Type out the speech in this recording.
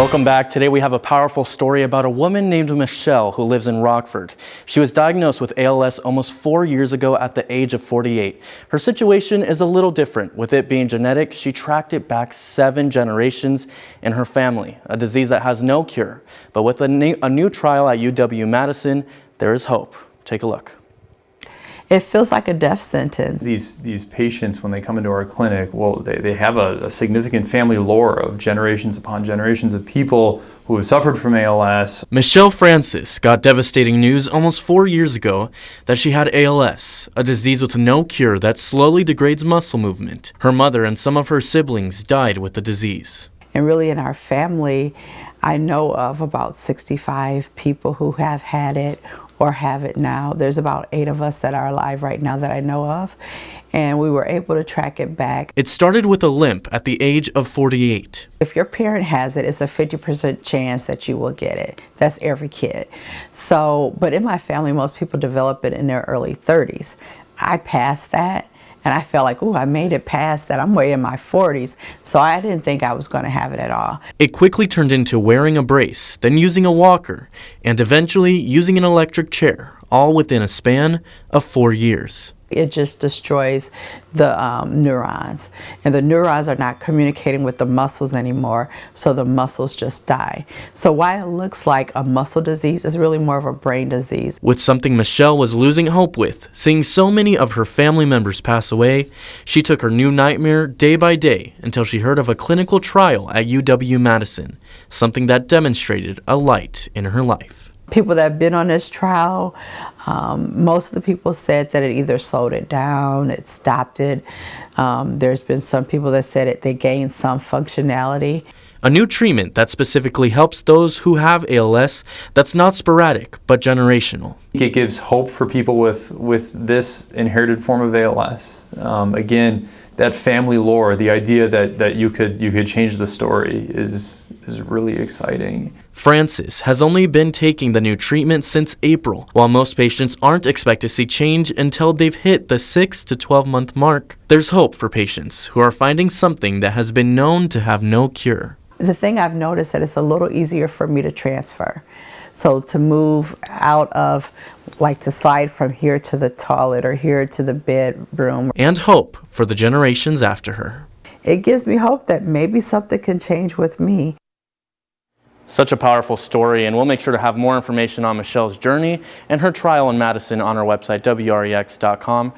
Welcome back. Today we have a powerful story about a woman named Michelle who lives in Rockford. She was diagnosed with ALS almost 4 years ago at the age of 48. Her situation is a little different. With it being genetic, she tracked it back 7 generations in her family, a disease that has no cure. But with a new trial at UW-Madison, there is hope. Take a look. It feels like a death sentence. These patients, when they come into our clinic, well, they have a significant family lore of generations upon generations of people who have suffered from ALS. Michelle Francis got devastating news almost 4 years ago that she had ALS, a disease with no cure that slowly degrades muscle movement. Her mother and some of her siblings died with the disease. And really in our family, I know of about 65 people who have had it or have it now. There's about 8 of us that are alive right now that I know of, and we were able to track it back. It started with a limp at the age of 48. If your parent has it, it's a 50% chance that you will get it. That's every kid. So, but in my family, most people develop it in their early 30s. I passed that. And I felt like, oh, I made it past that. I'm way in my 40s, so I didn't think I was going to have it at all. It quickly turned into wearing a brace, then using a walker, and eventually using an electric chair, all within a span of 4 years. It just destroys the neurons, and the neurons are not communicating with the muscles anymore, so the muscles just die. So while it looks like a muscle disease, it's really more of a brain disease. With something Michelle was losing hope with, seeing so many of her family members pass away, she took her new nightmare day by day until she heard of a clinical trial at UW-Madison, something that demonstrated a light in her life. People that have been on this trial, most of the people said that it either slowed it down, it stopped it. There's been some people that said they gained some functionality. A new treatment that specifically helps those who have ALS that's not sporadic but generational. It gives hope for people with this inherited form of ALS. Again, that family lore, the idea that you could change the story is really exciting. Francis has only been taking the new treatment since April. While most patients aren't expected to see change until they've hit the 6 to 12-month mark, there's hope for patients who are finding something that has been known to have no cure. The thing I've noticed that it's a little easier for me to transfer. So to move out of, like to slide from here to the toilet or here to the bedroom. And hope for the generations after her. It gives me hope that maybe something can change with me. Such a powerful story, and we'll make sure to have more information on Michelle's journey and her trial in Madison on our website, WREX.com.